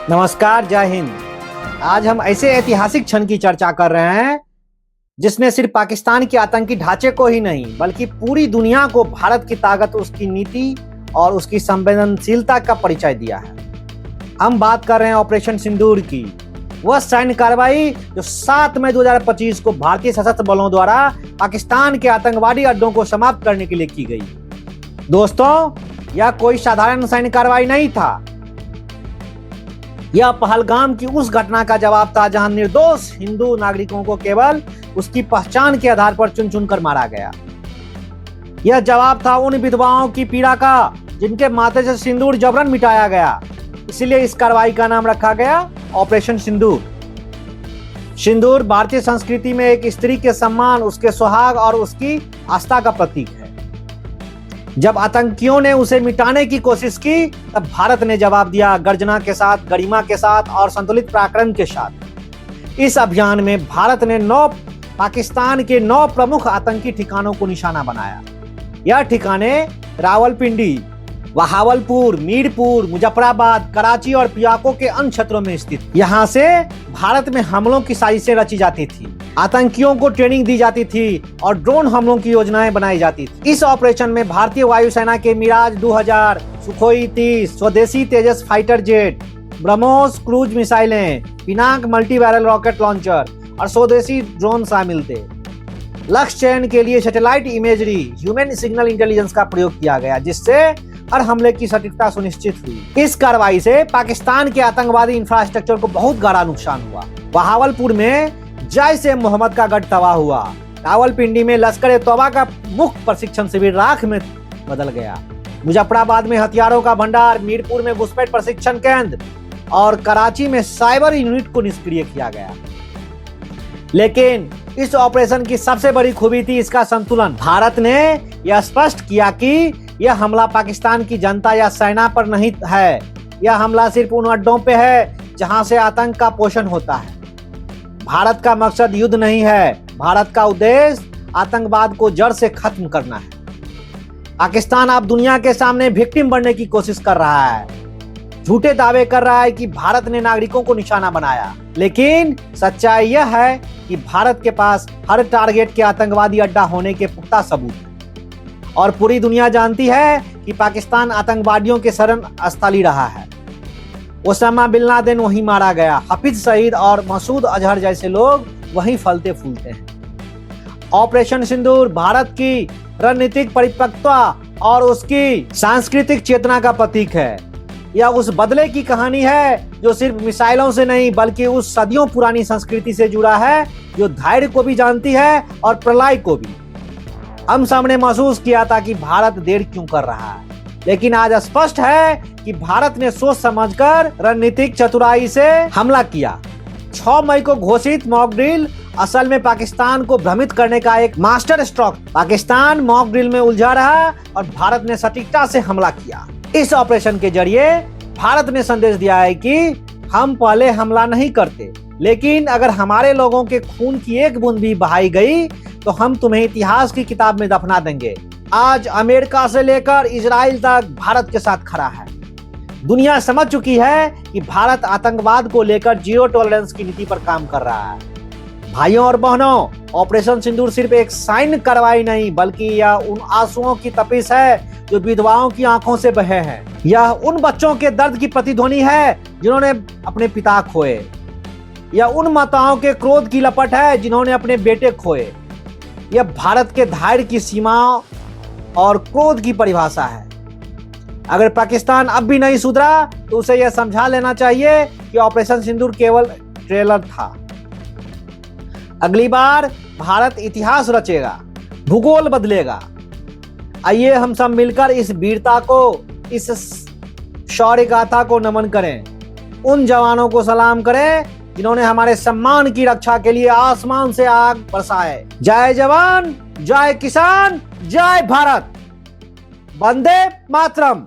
नमस्कार, जय हिंद। आज हम ऐसे ऐतिहासिक क्षण की चर्चा कर रहे हैं जिसने सिर्फ पाकिस्तान के आतंकी ढांचे को ही नहीं बल्कि पूरी दुनिया को भारत की ताकत, उसकी नीति और उसकी संवेदनशीलता का परिचय दिया है। हम बात कर रहे हैं ऑपरेशन सिंदूर की, वह सैन्य कार्रवाई जो 7 मई 2025 को भारतीय सशस्त्र बलों द्वारा पाकिस्तान के आतंकवादी अड्डों को समाप्त करने के लिए की गई। दोस्तों, यह कोई साधारण सैन्य कार्रवाई नहीं था। यह पहलगाम की उस घटना का जवाब था जहां निर्दोष हिंदू नागरिकों को केवल उसकी पहचान के आधार पर चुन चुन कर मारा गया। यह जवाब था उन विधवाओं की पीड़ा का जिनके माथे से सिंदूर जबरन मिटाया गया। इसीलिए इस कार्रवाई का नाम रखा गया ऑपरेशन सिंदूर। सिंदूर भारतीय संस्कृति में एक स्त्री के सम्मान, उसके सुहाग और उसकी आस्था का प्रतीक है। जब आतंकियों ने उसे मिटाने की कोशिश की तब भारत ने जवाब दिया, गर्जना के साथ, गरिमा के साथ और संतुलित पराक्रम के साथ। इस अभियान में भारत ने पाकिस्तान के 9 प्रमुख आतंकी ठिकानों को निशाना बनाया। यह ठिकाने रावलपिंडी, बहावलपुर, मीरपुर, मुजफ्फराबाद, कराची और पियाको के अन्य क्षेत्रों में स्थित। यहाँ से भारत में हमलों की साजिशें रची जाती थी, आतंकियों को ट्रेनिंग दी जाती थी और ड्रोन हमलों की योजनाएं बनाई जाती थी। इस ऑपरेशन में भारतीय वायुसेना के मिराज 2000, सुखोई 30, स्वदेशी Tejas fighter jet, BrahMos cruise मिसाइलें, Pinaka multi barrel rocket launcher और स्वदेशी ड्रोन शामिल थे। लक्ष्य चयन के लिए satellite imagery, human signal intelligence का प्रयोग किया गया, जिससे हर हमले की सटीकता सुनिश्चित हुई। इस कार्रवाई से पाकिस्तान के आतंकवादी इंफ्रास्ट्रक्चर को बहुत गहरा नुकसान हुआ। बहावलपुर में जैश-ए मोहम्मद का गढ़ तबाह हुआ। रावलपिंडी में लश्कर-ए-तौबा का मुख्य प्रशिक्षण शिविर राख में बदल गया। मुजफ्फराबाद में हथियारों का भंडार, मीरपुर में घुसपैठ प्रशिक्षण केंद्र और कराची में साइबर यूनिट को निष्क्रिय किया गया। लेकिन इस ऑपरेशन की सबसे बड़ी खूबी थी इसका संतुलन। भारत ने यह स्पष्ट किया कि यह हमला पाकिस्तान की जनता या सेना पर नहीं है। यह हमला सिर्फ उन अड्डों पे है जहां से आतंक का पोषण होता है। भारत का मकसद युद्ध नहीं है, भारत का उद्देश्य आतंकवाद को जड़ से खत्म करना है। पाकिस्तान अब दुनिया के सामने विक्टिम बनने की कोशिश कर रहा है, झूठे दावे कर रहा है कि भारत ने नागरिकों को निशाना बनाया। लेकिन सच्चाई यह है कि भारत के पास हर टारगेट के आतंकवादी अड्डा होने के पुख्ता सबूत हैं और पूरी दुनिया जानती है कि पाकिस्तान आतंकवादियों के शरण स्थली रहा है। ओसामा बिन लादेन वहीं मारा गया, हफीज सईद और मसूद अजहर जैसे लोग वहीं फलते फूलते हैं। ऑपरेशन सिंदूर भारत की रणनीतिक परिपक्वता और उसकी सांस्कृतिक चेतना का प्रतीक है। यह उस बदले की कहानी है जो सिर्फ मिसाइलों से नहीं बल्कि उस सदियों पुरानी संस्कृति से जुड़ा है जो धैर्य को भी जानती है और प्रलय को भी। हम सबने महसूस किया था कि भारत देर क्यों कर रहा है, लेकिन आज स्पष्ट है कि भारत ने सोच समझकर रणनीतिक चतुराई से हमला किया। 6 मई को घोषित मॉक ड्रिल असल में पाकिस्तान को भ्रमित करने का एक master stroke. Pakistan mock drill में उलझा रहा और भारत ने सटीकता से हमला किया। इस ऑपरेशन के जरिए भारत ने संदेश दिया है कि हम पहले हमला नहीं करते, लेकिन अगर हमारे लोगों के खून की एक बूंद भी बहाई गई तो हम तुम्हें इतिहास की किताब में दफना देंगे। आज अमेरिका से लेकर इजराइल तक भारत के साथ खड़ा है। दुनिया समझ चुकी है कि भारत आतंकवाद को लेकर जीरो टॉलरेंस की नीति पर काम कर रहा है। भाइयों और बहनों, ऑपरेशन सिंदूर सिर्फ एक सैन्य कार्रवाई नहीं बल्कि यह उन आंसुओं की तपिश है जो विधवाओं की आंखों से बहे हैं। यह उन बच्चों के दर्द की प्रतिध्वनि है जिन्होंने अपने पिता खोए। यह उन माताओं के क्रोध की लपट है जिन्होंने अपने बेटे खोए। यह भारत के धैर्य की सीमा और क्रोध की परिभाषा है। अगर पाकिस्तान अब भी नहीं सुधरा तो उसे यह समझा लेना चाहिए कि ऑपरेशन सिंदूर केवल ट्रेलर था। अगली बार भारत इतिहास रचेगा, भूगोल बदलेगा। आइए हम सब मिलकर इस वीरता को, इस शौर्य गाथा को नमन करें, उन जवानों को सलाम करें जिन्होंने हमारे सम्मान की रक्षा के लिए आसमान से आग बरसाए। जय जवान, जय किसान, जय भारत, वंदे मातरम।